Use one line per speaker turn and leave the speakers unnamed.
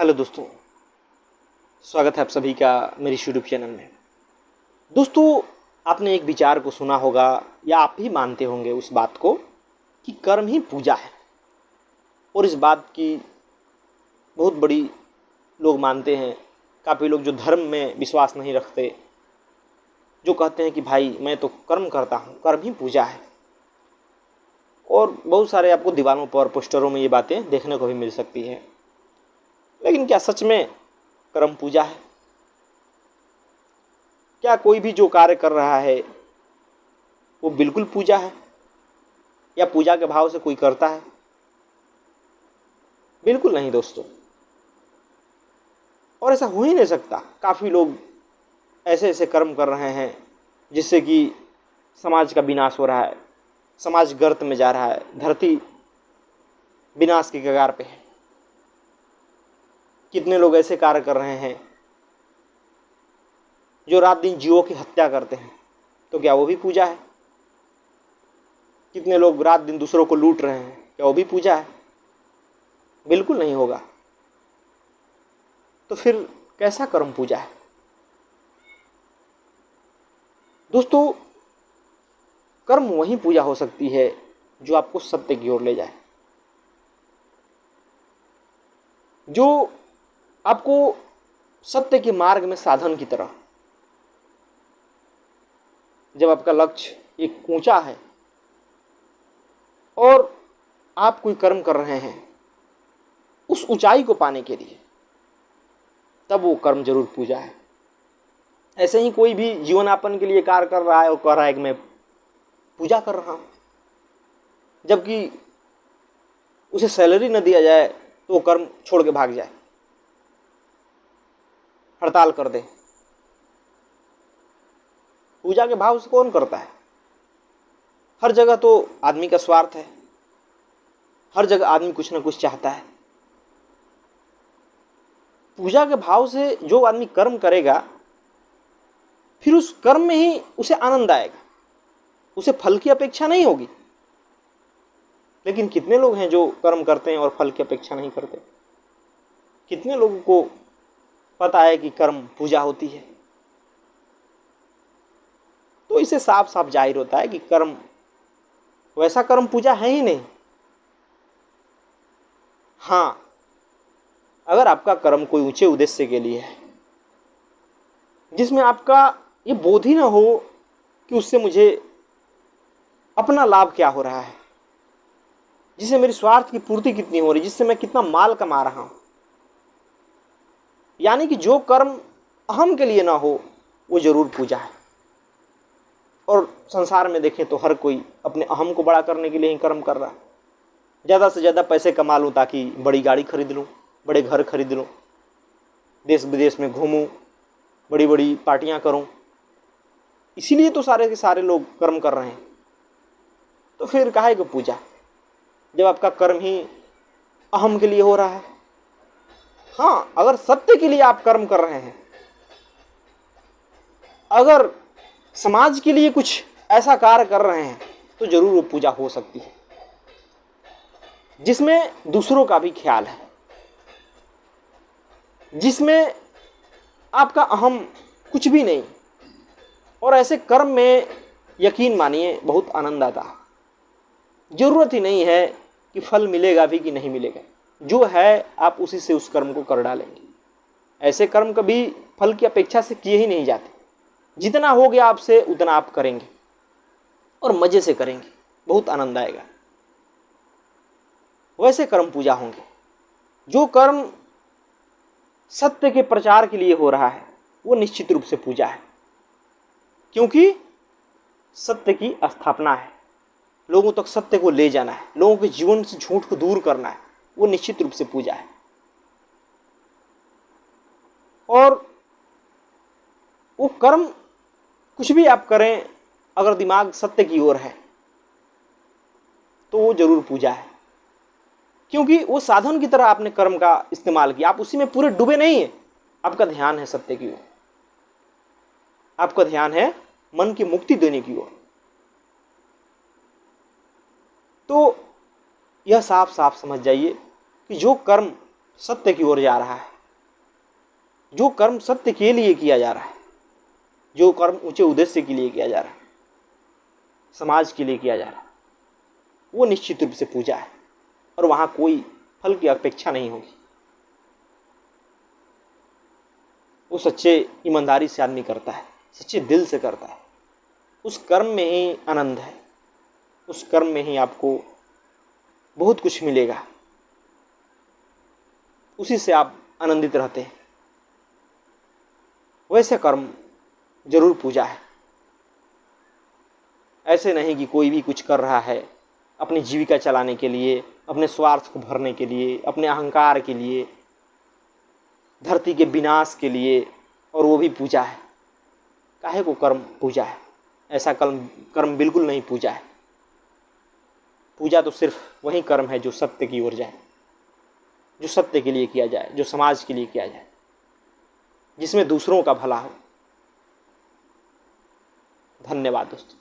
Hello दोस्तों, स्वागत है आप सभी का मेरी यूट्यूब चैनल में। दोस्तों, आपने एक विचार को सुना होगा या आप भी मानते होंगे उस बात को कि कर्म ही पूजा है। और इस बात की बहुत बड़ी लोग मानते हैं। काफ़ी लोग जो धर्म में विश्वास नहीं रखते, जो कहते हैं कि भाई मैं तो कर्म करता हूँ, कर्म ही पूजा है। और बहुत सारे आपको दीवारों पर, पोस्टरों में ये बातें देखने को भी मिल सकती हैं। लेकिन क्या सच में कर्म पूजा है? क्या कोई भी जो कार्य कर रहा है वो बिल्कुल पूजा है, या पूजा के भाव से कोई करता है? बिल्कुल नहीं दोस्तों। और ऐसा हो ही नहीं सकता। काफ़ी लोग ऐसे ऐसे कर्म कर रहे हैं जिससे कि समाज का विनाश हो रहा है, समाज गर्त में जा रहा है, धरती विनाश की कगार पे है। कितने लोग ऐसे कार्य कर रहे हैं जो रात दिन जीवों की हत्या करते हैं, तो क्या वो भी पूजा है? कितने लोग रात दिन दूसरों को लूट रहे हैं, क्या वो भी पूजा है? बिल्कुल नहीं होगा। तो फिर कैसा कर्म पूजा है? दोस्तों, कर्म वही पूजा हो सकती है जो आपको सत्य की ओर ले जाए, जो आपको सत्य के मार्ग में साधन की तरह। जब आपका लक्ष्य एक ऊंचा है और आप कोई कर्म कर रहे हैं उस ऊंचाई को पाने के लिए, तब वो कर्म जरूर पूजा है। ऐसे ही कोई भी जीवन यापन के लिए कार्य कर रहा है और कह रहा है कि मैं पूजा कर रहा हूं, जबकि उसे सैलरी न दिया जाए तो वो कर्म छोड़ के भाग जाए, हड़ताल कर दे। पूजा के भाव से कौन करता है? हर जगह तो आदमी का स्वार्थ है, हर जगह आदमी कुछ ना कुछ चाहता है। पूजा के भाव से जो आदमी कर्म करेगा, फिर उस कर्म में ही उसे आनंद आएगा, उसे फल की अपेक्षा नहीं होगी। लेकिन कितने लोग हैं जो कर्म करते हैं और फल की अपेक्षा नहीं करते? कितने लोगों को पता है कि कर्म पूजा होती है? तो इसे साफ साफ जाहिर होता है कि कर्म वैसा कर्म पूजा है ही नहीं। हाँ, अगर आपका कर्म कोई ऊंचे उद्देश्य के लिए है, जिसमें आपका ये बोध ही ना हो कि उससे मुझे अपना लाभ क्या हो रहा है, जिससे मेरी स्वार्थ की पूर्ति कितनी हो रही, जिससे मैं कितना माल कमा रहा हूं, यानी कि जो कर्म अहम के लिए ना हो, वो जरूर पूजा है। और संसार में देखें तो हर कोई अपने अहम को बड़ा करने के लिए ही कर्म कर रहा है। ज़्यादा से ज़्यादा पैसे कमा लूँ ताकि बड़ी गाड़ी खरीद लूँ, बड़े घर खरीद लूँ, देश विदेश में घूमूँ, बड़ी बड़ी पार्टियाँ करूँ। इसीलिए तो सारे के सारे लोग कर्म कर रहे हैं। तो फिर काहे को पूजा, जब आपका कर्म ही अहम के लिए हो रहा है? हाँ, अगर सत्य के लिए आप कर्म कर रहे हैं, अगर समाज के लिए कुछ ऐसा कार्य कर रहे हैं, तो जरूर वो पूजा हो सकती है, जिसमें दूसरों का भी ख्याल है, जिसमें आपका अहम कुछ भी नहीं। और ऐसे कर्म में यकीन मानिए बहुत आनंद आता है। जरूरत ही नहीं है कि फल मिलेगा भी कि नहीं मिलेगा, जो है आप उसी से उस कर्म को कर डालेंगे। ऐसे कर्म कभी फल की अपेक्षा से किए ही नहीं जाते। जितना हो गया आपसे उतना आप करेंगे और मजे से करेंगे, बहुत आनंद आएगा। वैसे कर्म पूजा होंगे। जो कर्म सत्य के प्रचार के लिए हो रहा है, वो निश्चित रूप से पूजा है, क्योंकि सत्य की स्थापना है, लोगों तक सत्य को ले जाना है, लोगों के जीवन से झूठ को दूर करना है। वो निश्चित रूप से पूजा है। और वो कर्म कुछ भी आप करें, अगर दिमाग सत्य की ओर है तो वो जरूर पूजा है, क्योंकि वो साधन की तरह आपने कर्म का इस्तेमाल किया। आप उसी में पूरे डूबे नहीं हैं, आपका ध्यान है सत्य की ओर, आपका ध्यान है मन की मुक्ति देने की ओर। तो यह साफ साफ समझ जाइए कि जो कर्म सत्य की ओर जा रहा है, जो कर्म सत्य के लिए किया जा रहा है, जो कर्म ऊंचे उद्देश्य के लिए किया जा रहा है, समाज के लिए किया जा रहा है, वो निश्चित रूप से पूजा है और वहाँ कोई फल की अपेक्षा नहीं होगी। वो सच्चे ईमानदारी से आदमी करता है, सच्चे दिल से करता है, उस कर्म में ही आनंद है, उस कर्म में ही आपको बहुत कुछ मिलेगा, उसी से आप आनंदित रहते हैं। वैसे कर्म जरूर पूजा है। ऐसे नहीं कि कोई भी कुछ कर रहा है अपनी जीविका चलाने के लिए, अपने स्वार्थ को भरने के लिए, अपने अहंकार के लिए, धरती के विनाश के लिए, और वो भी पूजा है। काहे को कर्म पूजा है? ऐसा कर्म बिल्कुल नहीं पूजा है। पूजा तो सिर्फ वही कर्म है जो सत्य की ओर जाए, जो सत्य के लिए किया जाए, जो समाज के लिए किया जाए, जिसमें दूसरों का भला हो। धन्यवाद दोस्तों।